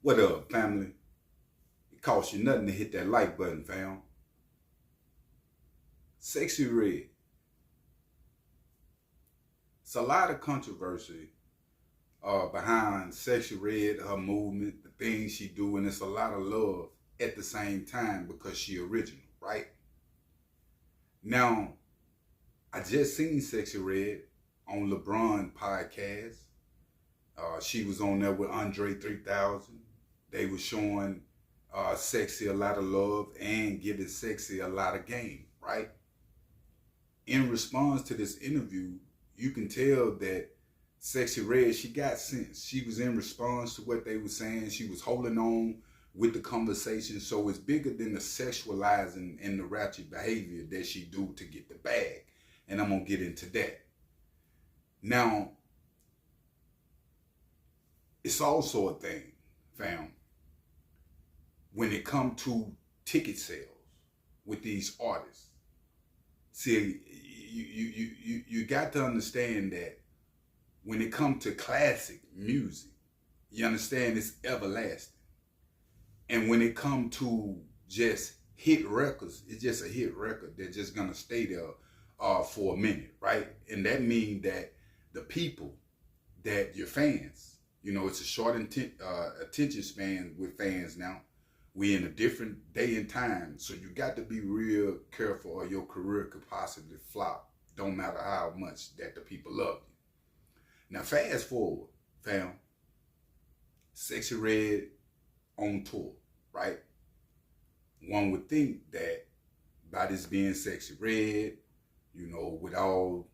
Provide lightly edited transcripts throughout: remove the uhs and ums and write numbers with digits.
What up, family? It costs you nothing to hit that like button, fam. Sexy Red. It's a lot of controversy behind Sexy Red, her movement, the things she do, and it's a lot of love at the same time because she original, right? Now, I just seen Sexy Red on LeBron podcast. She was on there with Andre 3000. They were showing Sexy a lot of love and giving Sexy a lot of game, right? In response to this interview, you can tell that Sexy Red, she got sense. She was in response to what they were saying. She was holding on with the conversation. So it's bigger than the sexualizing and the ratchet behavior that she do to get the bag. And I'm going to get into that. Now, it's also a thing, fam, when it comes to ticket sales with these artists. See, you got to understand that when it comes to classic music, you understand it's everlasting. And when it comes to just hit records, it's just a hit record that's just gonna stay there for a minute, right? And that means that the people, that your fans, it's a short attention span with fans now. We in a different day and time, so you got to be real careful or your career could possibly flop. Don't matter how much that the people love you. Now fast forward, fam. Sexy Red on tour, right? One would think that by this being Sexy Red, with all,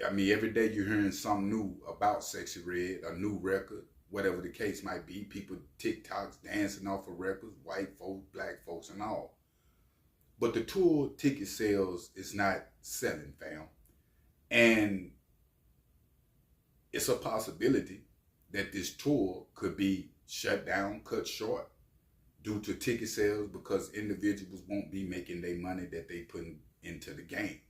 every day you're hearing something new about Sexy Red, a new record, whatever the case might be, people TikToks dancing off of records, white folks, black folks, and all. But the tour ticket sales is not selling, fam. And it's a possibility that this tour could be shut down, cut short, due to ticket sales because individuals won't be making their money that they put into the game.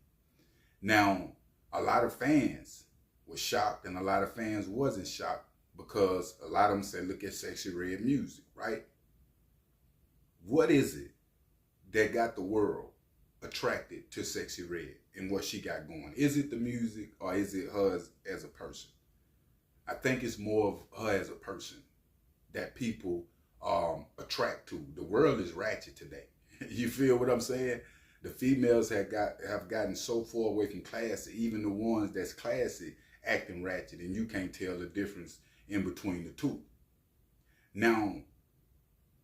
Now, a lot of fans were shocked and a lot of fans wasn't shocked because a lot of them said, look at Sexy Red music, right? What is it that got the world attracted to Sexy Red and what she got going? Is it the music or is it her as a person? I think it's more of her as a person that people attract to. The world is ratchet today. You feel what I'm saying? The females have gotten so far away from classy, even the ones that's classy acting ratchet, and you can't tell the difference in between the two. Now,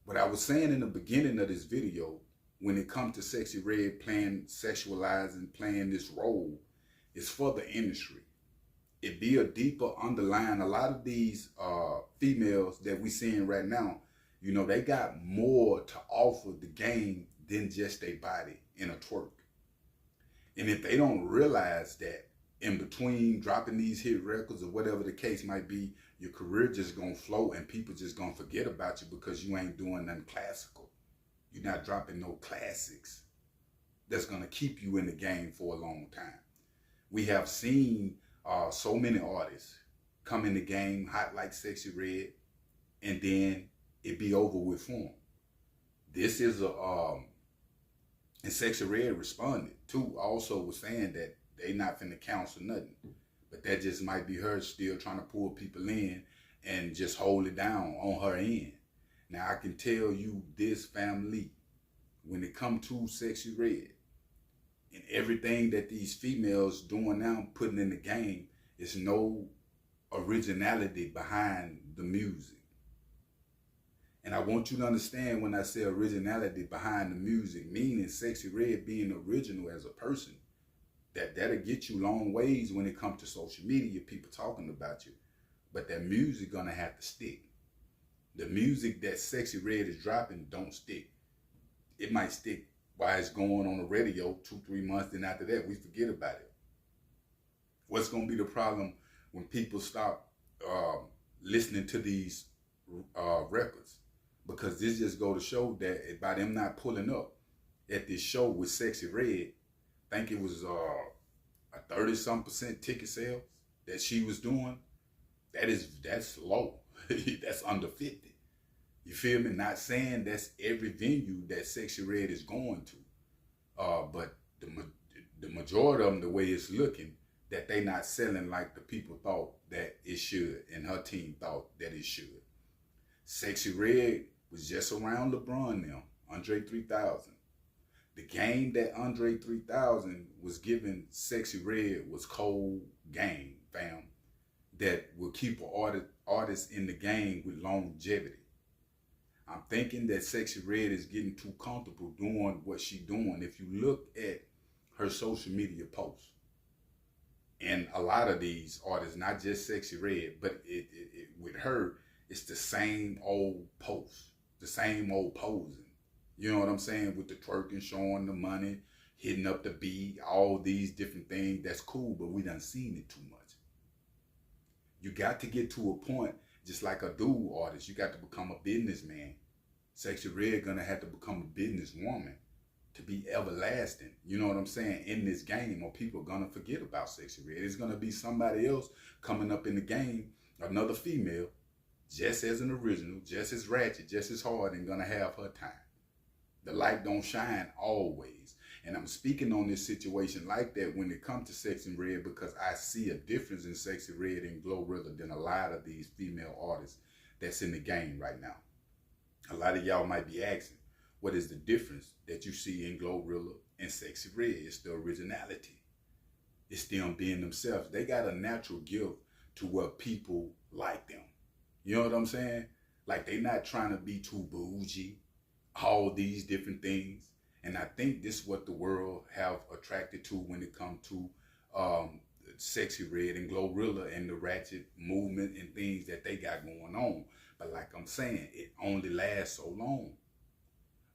what I was saying in the beginning of this video, when it comes to Sexy Red playing, sexualizing, playing this role, is for the industry. It be a deeper underlying. A lot of these females that we seeing right now, they got more to offer the game than just their body in a twerk. And if they don't realize that in between dropping these hit records or whatever the case might be, your career just gonna flow and people just gonna forget about you because you ain't doing nothing classical. You're not dropping no classics that's gonna keep you in the game for a long time. We have seen so many artists come in the game hot like Sexy Red, and then it be over with for them. This is and Sexy Red responded too. Also was saying that they not finna counsel nothing, but that just might be her still trying to pull people in and just hold it down on her end. Now I can tell you this, family, when it come to Sexy Red and everything that these females doing now, putting in the game, is no originality behind the music. And I want you to understand when I say originality behind the music, meaning Sexy Red being original as a person, that'll get you long ways when it comes to social media, people talking about you. But that music gonna have to stick. The music that Sexy Red is dropping don't stick. It might stick while it's going on the radio 2-3 months, then after that we forget about it. What's gonna be the problem when people stop listening to these records? Because this just go to show that by them not pulling up at this show with Sexy Red, I think it was a 30-some% ticket sales that she was doing. That's low. That's under 50. You feel me? Not saying that's every venue that Sexy Red is going to. But the majority of them, the way it's looking, that they not selling like the people thought that it should, and her team thought that it should. Sexy Red was just around LeBron now, Andre 3000. The game that Andre 3000 was giving Sexy Red was cold game, fam, that will keep an artist in the game with longevity. I'm thinking that Sexy Red is getting too comfortable doing what she's doing. If you look at her social media posts, and a lot of these artists, not just Sexy Red, but with her, it's the same old posts, the same old posing. You know what I'm saying? With the twerking, showing the money, hitting up the beat, all these different things. That's cool, but we done seen it too much. You got to get to a point, just like a dude artist, you got to become a businessman. Sexy Red gonna have to become a businesswoman to be everlasting. You know what I'm saying? In this game, or people are gonna forget about Sexy Red. It's gonna be somebody else coming up in the game, another female, just as an original, just as ratchet, just as hard, and gonna have her time. The light don't shine always. And I'm speaking on this situation like that when it comes to Sexy Red, because I see a difference in Sexy Red and Glorilla than a lot of these female artists that's in the game right now. A lot of y'all might be asking, what is the difference that you see in Glorilla and Sexy Red? It's the originality. It's them being themselves. They got a natural gift to where people like them. You know what I'm saying? Like, they not trying to be too bougie, all these different things. And I think this is what the world have attracted to when it comes to Sexy Red and Glorilla and the Ratchet movement and things that they got going on. But like I'm saying, it only lasts so long.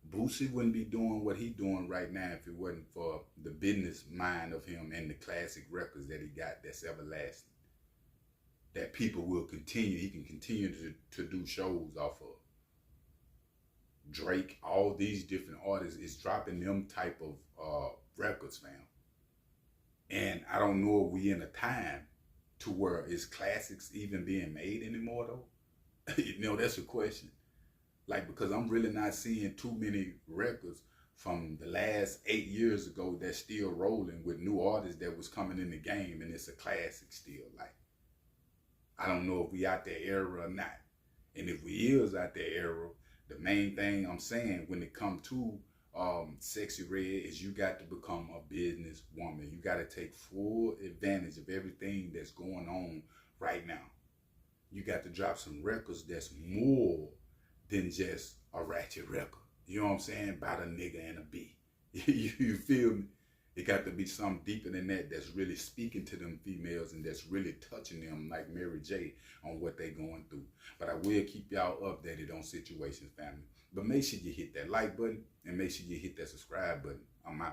Boosie wouldn't be doing what he doing right now if it wasn't for the business mind of him and the classic records that he got that's everlasting. That people will continue, he can continue to do shows off of. Drake, all these different artists is dropping them type of records, fam. And I don't know if we in a time to where is classics even being made anymore though. You know, that's a question. Like, because I'm really not seeing too many records from the last 8 years ago that's still rolling with new artists that was coming in the game, and it's a classic still. Like, I don't know if we out that era or not. And if we is out that era, the main thing I'm saying when it come to Sexy Red is you got to become a business woman. You got to take full advantage of everything that's going on right now. You got to drop some records that's more than just a ratchet record. You know what I'm saying? About a nigga and a beat. You feel me? It got to be something deeper than that that's really speaking to them females and that's really touching them like Mary J on what they going through. But I will keep y'all updated on situations, family. But make sure you hit that like button and make sure you hit that subscribe button. I'm out.